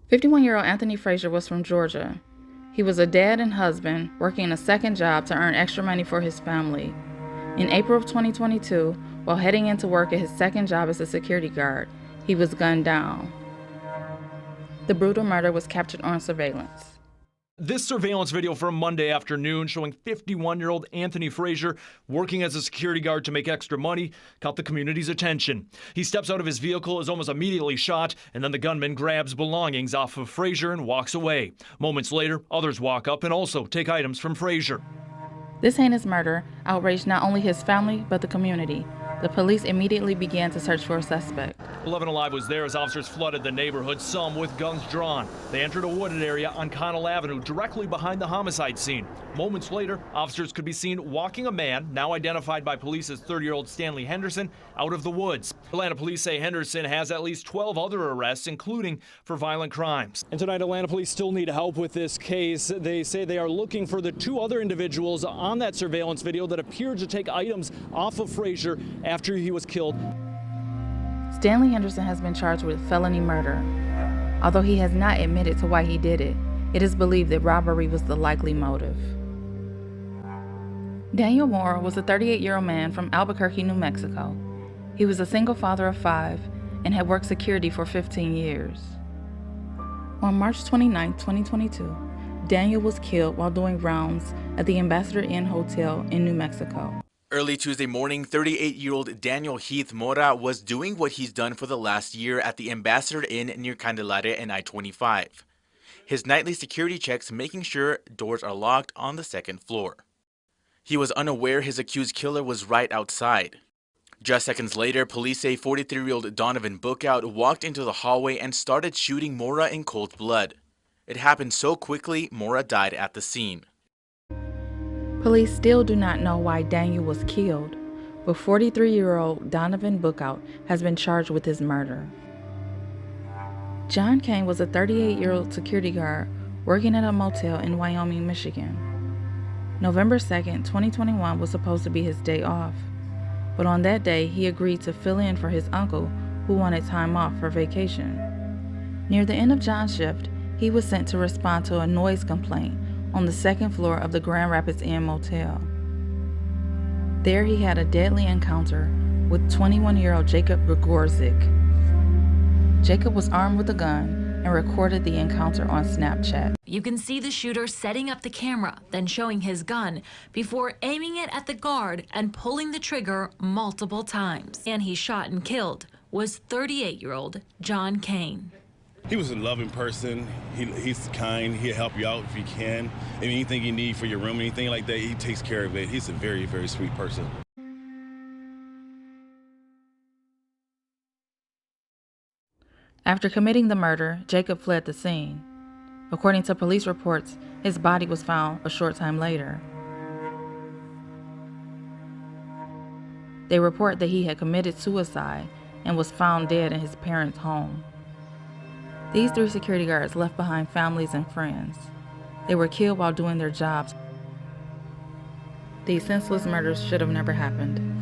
51-year-old Anthony Frazier was from Georgia. He was a dad and husband working a second job to earn extra money for his family. In April of 2022, while heading into work at his second job as a security guard, he was gunned down. The brutal murder was captured on surveillance. This surveillance video from Monday afternoon showing 51-year-old Anthony Frazier working as a security guard to make extra money caught the community's attention. He steps out of his vehicle, is almost immediately shot, and then the gunman grabs belongings off of Frazier and walks away. Moments later, others walk up and also take items from Frazier. This heinous murder outraged not only his family, but the community. The police immediately began to search for a suspect. 11 Alive was there as officers flooded the neighborhood, some with guns drawn. They entered a wooded area on Connell Avenue, directly behind the homicide scene. Moments later, officers could be seen walking a man, now identified by police as 30-year-old Stanley Henderson, out of the woods. Atlanta police say Henderson has at least 12 other arrests, including for violent crimes. And tonight, Atlanta police still need help with this case. They say they are looking for the two other individuals on that surveillance video that appeared to take items off of Frazier after he was killed. Stanley Henderson has been charged with felony murder. Although he has not admitted to why he did it, it is believed that robbery was the likely motive. Daniel Moore was a 38-year-old man from Albuquerque, New Mexico. He was a single father of 5 and had worked security for 15 years. On March 29, 2022, Daniel was killed while doing rounds at the Ambassador Inn Hotel in New Mexico. Early Tuesday morning, 38-year-old Daniel Heath Mora was doing what he's done for the last year at the Ambassador Inn near Candelaria and I-25. His nightly security checks making sure doors are locked on the second floor. He was unaware his accused killer was right outside. Just seconds later, police say 43-year-old Donovan Bookout walked into the hallway and started shooting Mora in cold blood. It happened so quickly, Mora died at the scene. Police still do not know why Daniel was killed, but 43-year-old Donovan Bookout has been charged with his murder. John Kane was a 38-year-old security guard working at a motel in Wyoming, Michigan. November 2nd, 2021 was supposed to be his day off, but on that day he agreed to fill in for his uncle who wanted time off for vacation. Near the end of John's shift, he was sent to respond to a noise complaint on the second floor of the Grand Rapids Inn Motel. There he had a deadly encounter with 21-year-old Jacob Gregorczyk. Jacob was armed with a gun and recorded the encounter on Snapchat. You can see the shooter setting up the camera, then showing his gun before aiming it at the guard and pulling the trigger multiple times. And he shot and killed was 38-year-old John Kane. He was a loving person. He's kind. He'll help you out if he can. And anything you need for your room, anything like that, he takes care of it. He's a very, very sweet person. After committing the murder, Jacob fled the scene. According to police reports, his body was found a short time later. They report that he had committed suicide and was found dead in his parents' home. These 3 security guards left behind families and friends. They were killed while doing their jobs. These senseless murders should have never happened.